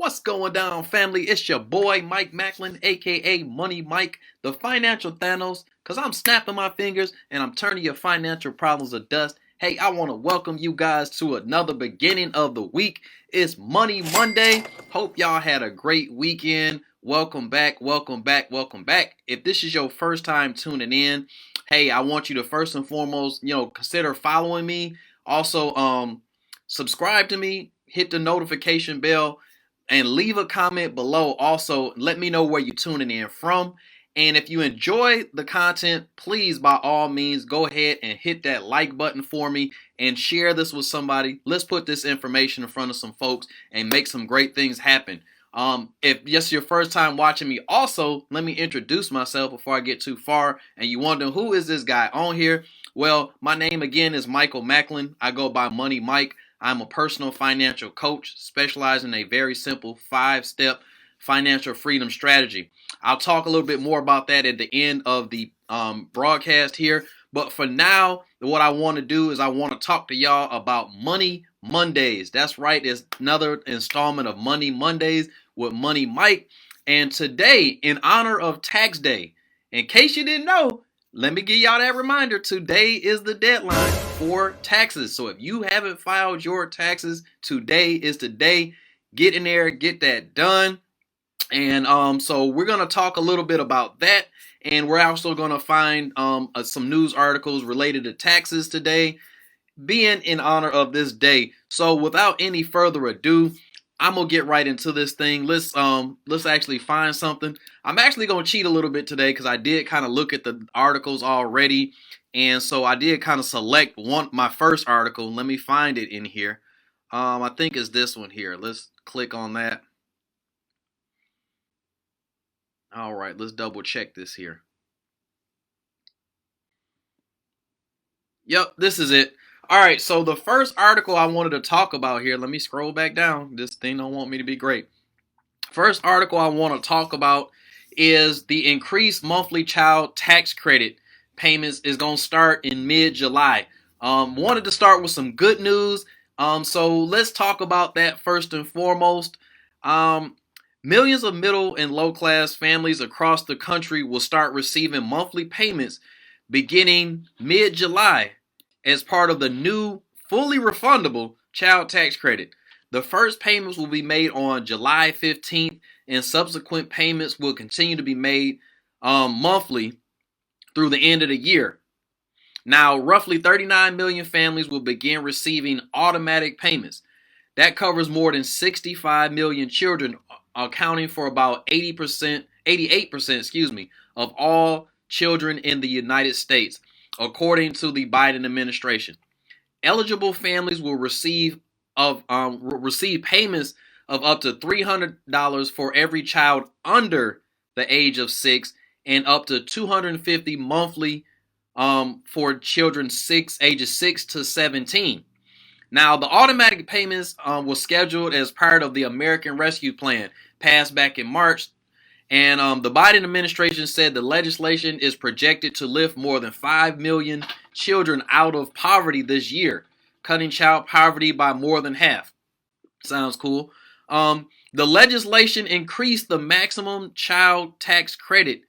What's going down, family? It's your boy, Mike Macklin, aka Money Mike, the financial Thanos, because I'm snapping my fingers and I'm turning your financial problems to dust. Hey, I want to welcome you guys to another beginning of the week. It's Money Monday. Hope y'all had a great weekend. Welcome back, welcome back, welcome back. If this is your first time tuning in, hey, I want you to first and foremost, consider following me. Also, subscribe to me, hit the notification bell, and leave a comment below. Also, let me know where you're tuning in from. And if you enjoy the content, please, by all means, go ahead and hit that like button for me and share this with somebody. Let's put this information in front of some folks and make some great things happen. If this is your first time watching me, also, let me introduce myself before I get too far. And you wonder, who is this guy on here? Well, my name again is Michael Macklin. I go by Money Mike. I'm a personal financial coach specializing in a very simple 5-step financial freedom strategy. I'll talk a little bit more about that at the end of the broadcast here. But for now, what I want to do is I want to talk to y'all about Money Mondays. That's right. It's another installment of Money Mondays with Money Mike. And today, in honor of Tax Day, in case you didn't know, let me give y'all that reminder. Today is the deadline for taxes. So if you haven't filed your taxes, today is the day. Get in there, get that done. And so we're going to talk a little bit about that. And we're also going to find some news articles related to taxes today, being in honor of this day. So without any further ado, I'm gonna get right into this thing. Let's actually find something. I'm actually gonna cheat a little bit today because I did kind of look at the articles already, and so I did kind of select my first article. Let me find it in here. I think it's this one here. Let's click on that. All right, let's double check this here. Yep, this is it. All right, so the first article I wanted to talk about here, let me scroll back down. This thing don't want me to be great. First article I want to talk about is the increased monthly child tax credit payments is going to start in mid-July. Wanted to start with some good news. So let's talk about that first and foremost. Millions of middle and low-class families across the country will start receiving monthly payments beginning mid-July as part of the new fully refundable child tax credit. The first payments will be made on July 15th, and subsequent payments will continue to be made monthly through the end of the year. Now, roughly 39 million families will begin receiving automatic payments. That covers more than 65 million children, accounting for about 88%, of all children in the United States, according to the Biden administration. Eligible families will receive payments of up to $300 for every child under the age of 6, and up to $250 monthly for children ages 6 to 17. Now, the automatic payments was scheduled as part of the American Rescue Plan passed back in March. And the Biden administration said the legislation is projected to lift more than 5 million children out of poverty this year, cutting child poverty by more than half. Sounds cool. The legislation increased the maximum child tax credit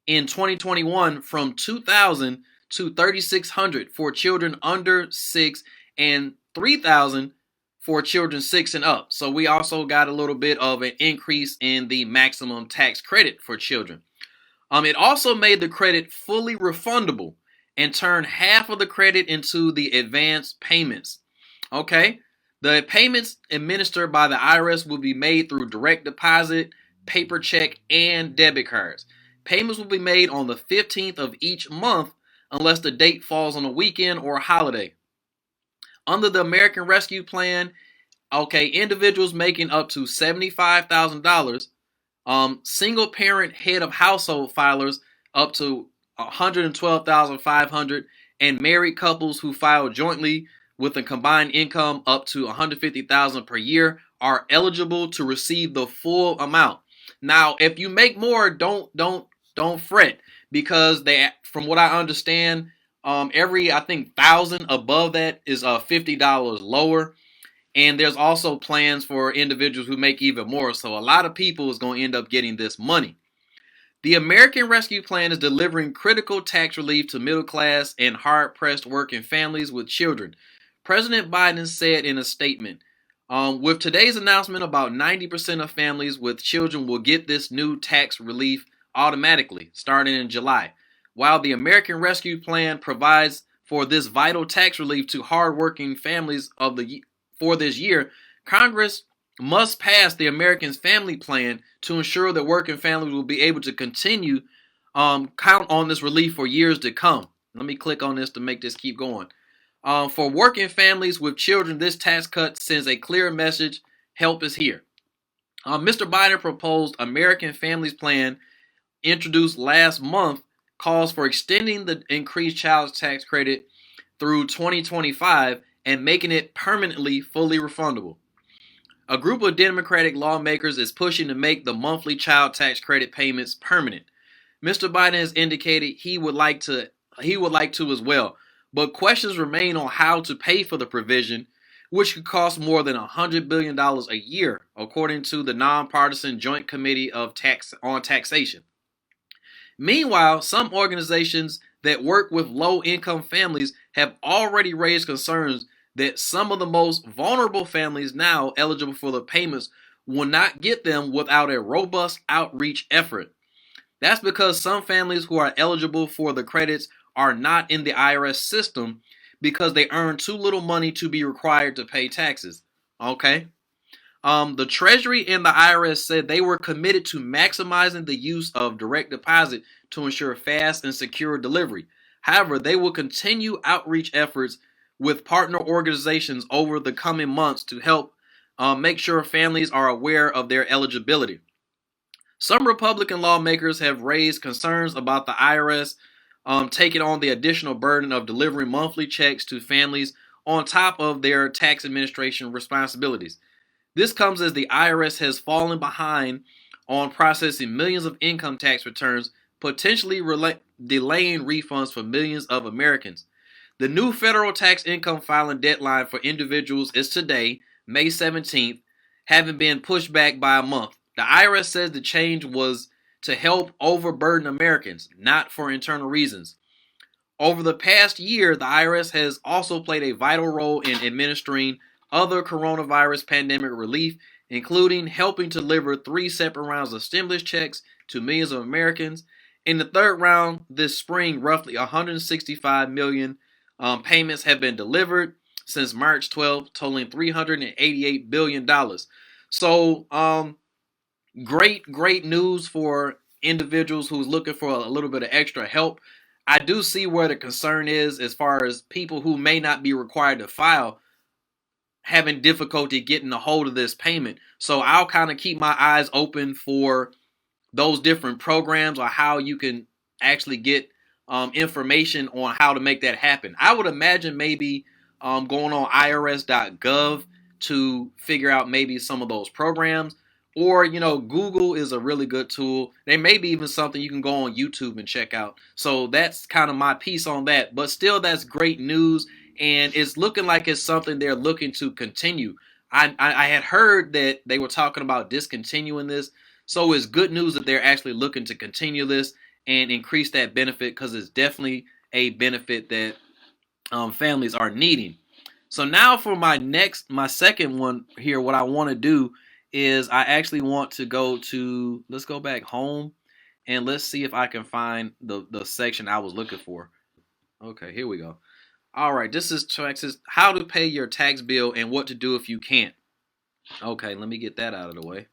in 2021 from $2,000 to $3,600 for children under 6 and $3,000 for children 6 and up. So we also got a little bit of an increase in the maximum tax credit for children. It also made the credit fully refundable and turned half of the credit into the advance payments. Okay, the payments administered by the IRS will be made through direct deposit, paper check, and debit cards. Payments will be made on the 15th of each month unless the date falls on a weekend or a holiday. Under the American Rescue Plan, individuals making up to $75,000, single parent head of household filers up to $112,500, and married couples who file jointly with a combined income up to $150,000 per year are eligible to receive the full amount. Now, if you make more, don't fret, because from what I understand, every, I think, 1,000 above that is $50 lower. And there's also plans for individuals who make even more. So a lot of people is going to end up getting this money. The American Rescue Plan is delivering critical tax relief to middle class and hard-pressed working families with children. President Biden said in a statement, with today's announcement, about 90% of families with children will get this new tax relief automatically, starting in July. While the American Rescue Plan provides for this vital tax relief to hardworking families for this year, Congress must pass the American Family Plan to ensure that working families will be able to continue count on this relief for years to come. Let me click on this to make this keep going. For working families with children, this tax cut sends a clear message: help is here. Mr. Biden proposed American Families Plan introduced last month calls for extending the increased child tax credit through 2025 and making it permanently fully refundable. A group of Democratic lawmakers is pushing to make the monthly child tax credit payments permanent. Mr. Biden has indicated he would like to as well, but questions remain on how to pay for the provision, which could cost more than $100 billion a year, according to the nonpartisan Joint Committee on Taxation. Meanwhile, some organizations that work with low-income families have already raised concerns that some of the most vulnerable families now eligible for the payments will not get them without a robust outreach effort. That's because some families who are eligible for the credits are not in the IRS system because they earn too little money to be required to pay taxes. Okay? The Treasury and the IRS said they were committed to maximizing the use of direct deposit to ensure fast and secure delivery. However, they will continue outreach efforts with partner organizations over the coming months to help make sure families are aware of their eligibility. Some Republican lawmakers have raised concerns about the IRS taking on the additional burden of delivering monthly checks to families on top of their tax administration responsibilities. This comes as the IRS has fallen behind on processing millions of income tax returns, potentially delaying refunds for millions of Americans. The new federal tax income filing deadline for individuals is today, May 17th, having been pushed back by a month. The IRS says the change was to help overburden Americans, not for internal reasons. Over the past year, the IRS has also played a vital role in administering other coronavirus pandemic relief, including helping to deliver 3 separate rounds of stimulus checks to millions of Americans. In the third round this spring, roughly 165 million payments have been delivered since March 12th, totaling $388 billion. So, great news for individuals who's looking for a little bit of extra help. I do see where the concern is as far as people who may not be required to file having difficulty getting a hold of this payment. So I'll kind of keep my eyes open for those different programs or how you can actually get information on how to make that happen. I would imagine maybe going on irs.gov to figure out maybe some of those programs. Or, Google is a really good tool. There may be even something you can go on YouTube and check out. So that's kind of my piece on that. But still, that's great news. And it's looking like it's something they're looking to continue. I had heard that they were talking about discontinuing this. So it's good news that they're actually looking to continue this and increase that benefit, because it's definitely a benefit that families are needing. So now for my second one here, what I want to do is I actually want to let's go back home and let's see if I can find the section I was looking for. Okay, here we go. All right, this is taxes, how to pay your tax bill and what to do if you can't. Okay, let me get that out of the way.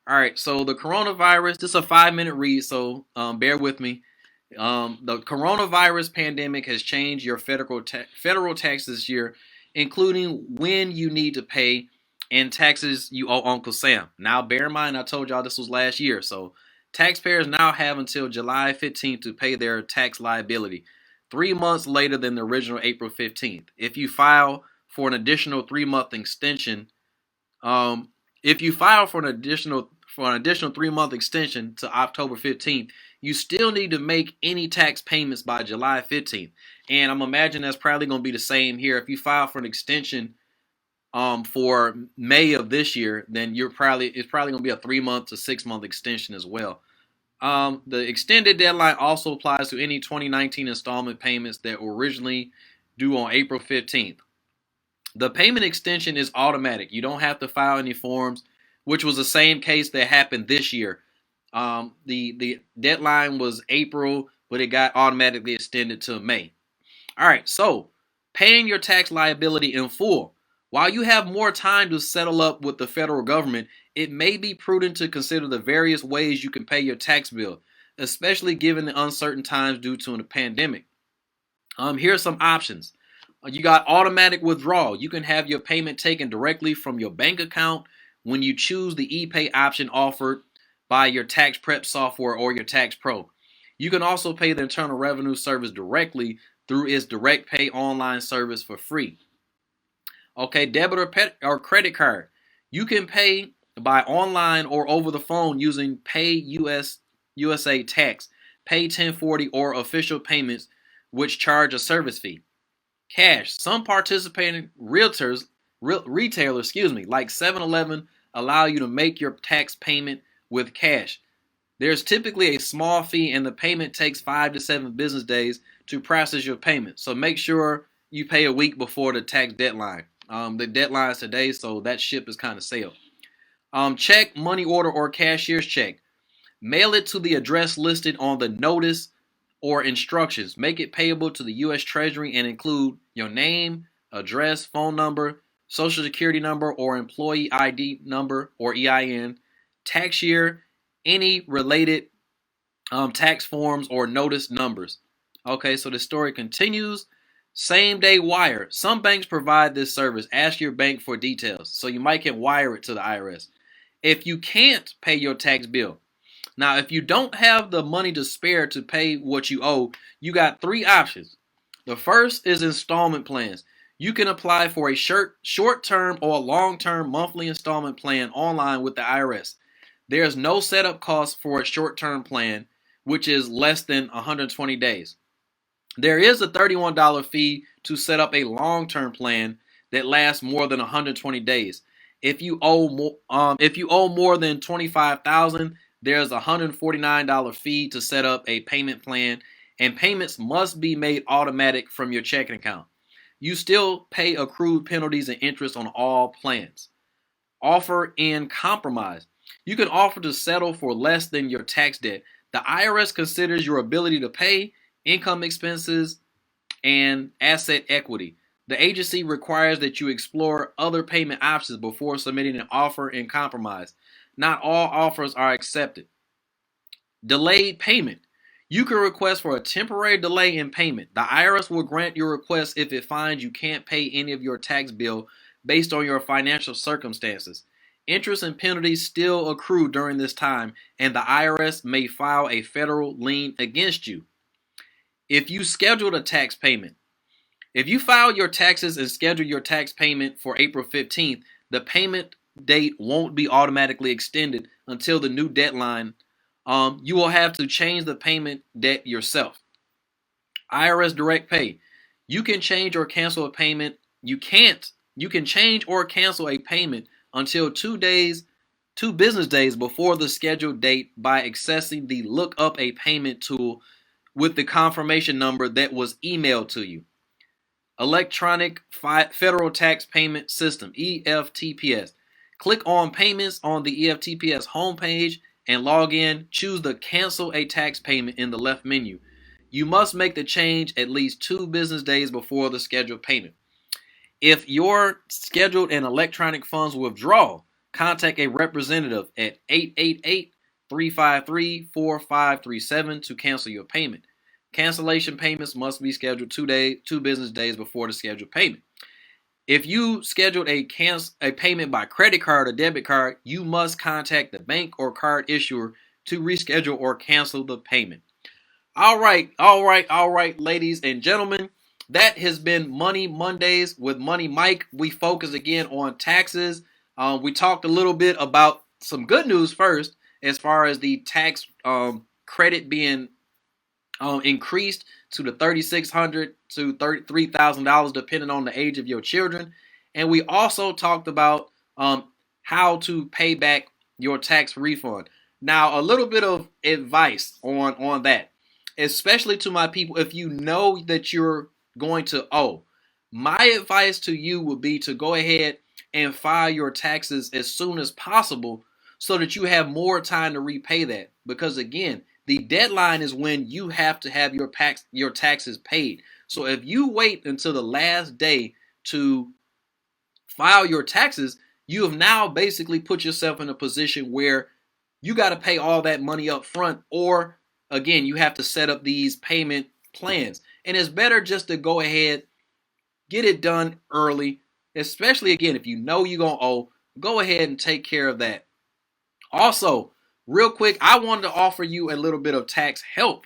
All right, so the coronavirus, this is a 5-minute read, so bear with me. The coronavirus pandemic has changed your federal taxes this year, including when you need to pay and taxes you owe Uncle Sam. Now, bear in mind, I told y'all this was last year, so taxpayers now have until July 15th to pay their tax liability, 3 months later than the original April 15th. If you file for an additional 3-month extension, to October 15th, you still need to make any tax payments by July 15th. And I'm imagining that's probably going to be the same here. If you file for an extension for May of this year, then it's probably going to be a 3 month to 6 month extension as well. The extended deadline also applies to any 2019 installment payments that were originally due on April 15th. The payment extension is automatic. You don't have to file any forms, which was the same case that happened this year. The deadline was April, but it got automatically extended to May. All right, so paying your tax liability in full. While you have more time to settle up with the federal government, it may be prudent to consider the various ways you can pay your tax bill, especially given the uncertain times due to the pandemic. Here are some options. You got automatic withdrawal. You can have your payment taken directly from your bank account when you choose the ePay option offered by your tax prep software or your tax pro. You can also pay the Internal Revenue Service directly through its direct pay online service for free. Okay, debit or credit card. You can pay by online or over the phone using Pay USA Tax, Pay 1040, or official payments, which charge a service fee. Cash. Some participating retailers, like 7-Eleven, allow you to make your tax payment with cash. There's typically a small fee, and the payment takes 5 to 7 business days to process your payment. So make sure you pay a week before the tax deadline. The deadline is today, so that ship is kind of sailed. Check, money order, or cashier's check. Mail it to the address listed on the notice or instructions. Make it payable to the U.S. Treasury and include your name, address, phone number, social security number, or employee ID number or EIN, tax year, any related tax forms or notice numbers. Okay, so the story continues. Same day wire. Some banks provide this service. Ask your bank for details. So you might can wire it to the IRS. If you can't pay your tax bill, now, if you don't have the money to spare to pay what you owe, you got 3 options. The first is installment plans. You can apply for a short-term or long-term monthly installment plan online with the IRS. There's no setup cost for a short-term plan, which is less than 120 days. There is a $31 fee to set up a long-term plan that lasts more than 120 days. If you owe more than $25,000, there's a $149 fee to set up a payment plan, and payments must be made automatic from your checking account. You still pay accrued penalties and interest on all plans. Offer in compromise. You can offer to settle for less than your tax debt. The IRS considers your ability to pay, income expenses, and asset equity. The agency requires that you explore other payment options before submitting an offer in compromise. Not all offers are accepted. Delayed payment. You can request for a temporary delay in payment. The IRS will grant your request if it finds you can't pay any of your tax bill based on your financial circumstances. Interest and penalties still accrue during this time, and the IRS may file a federal lien against you. If you scheduled a tax payment. If you file your taxes and schedule your tax payment for April 15th, the payment date won't be automatically extended until the new deadline. You will have to change the payment date yourself. IRS direct pay. You can change or cancel a payment. You can change or cancel a payment until 2 business days before the scheduled date by accessing the Look Up a Payment tool with the confirmation number that was emailed to you. Electronic Federal Tax Payment System, EFTPS. Click on Payments on the EFTPS homepage and log in. Choose the Cancel a Tax Payment in the left menu. You must make the change at least 2 business days before the scheduled payment. If you're scheduled an electronic funds withdrawal, contact a representative at 888-353-4537 to cancel your payment. Cancellation payments must be scheduled 2 business days before the scheduled payment. If you scheduled a payment by credit card or debit card, you must contact the bank or card issuer to reschedule or cancel the payment. All right, ladies and gentlemen. That has been Money Mondays with Money Mike. We focus again on taxes. We talked a little bit about some good news first, as far as the tax credit being increased to the $3,600 to $33,000, depending on the age of your children. And we also talked about how to pay back your tax refund. Now, a little bit of advice on that, especially to my people. If you know that you're going to owe, my advice to you would be to go ahead and file your taxes as soon as possible so that you have more time to repay that. Because again, the deadline is when you have to have your taxes paid. So if you wait until the last day to file your taxes, you have now basically put yourself in a position where you got to pay all that money up front, or again, you have to set up these payment plans. And it's better just to go ahead, get it done early, especially again, if you know you're going to owe, go ahead and take care of that. Also, real quick, I wanted to offer you a little bit of tax help.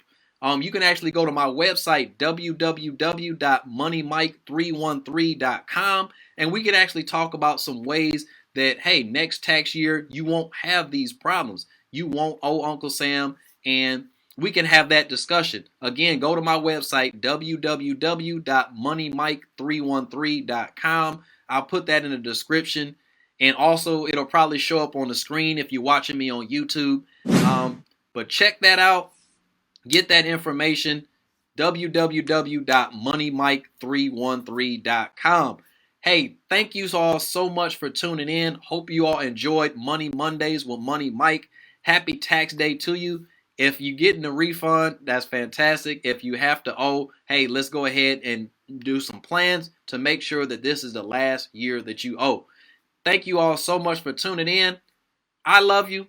You can actually go to my website, www.moneymike313.com, and we can actually talk about some ways that, hey, next tax year, you won't have these problems. You won't owe Uncle Sam, and we can have that discussion. Again, go to my website, www.moneymike313.com. I'll put that in the description. And also, it'll probably show up on the screen if you're watching me on YouTube. But check that out. Get that information. www.moneymike313.com. Hey, thank you all so much for tuning in. Hope you all enjoyed Money Mondays with Money Mike. Happy tax day to you. If you're getting a refund, that's fantastic. If you have to owe, hey, let's go ahead and do some plans to make sure that this is the last year that you owe. Thank you all so much for tuning in. I love you.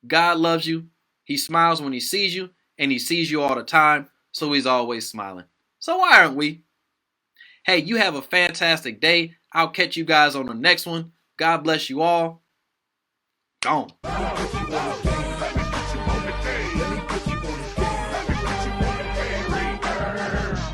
God loves you. He smiles when he sees you, and he sees you all the time, so he's always smiling. So why aren't we? Hey, you have a fantastic day. I'll catch you guys on the next one. God bless you all. Gone.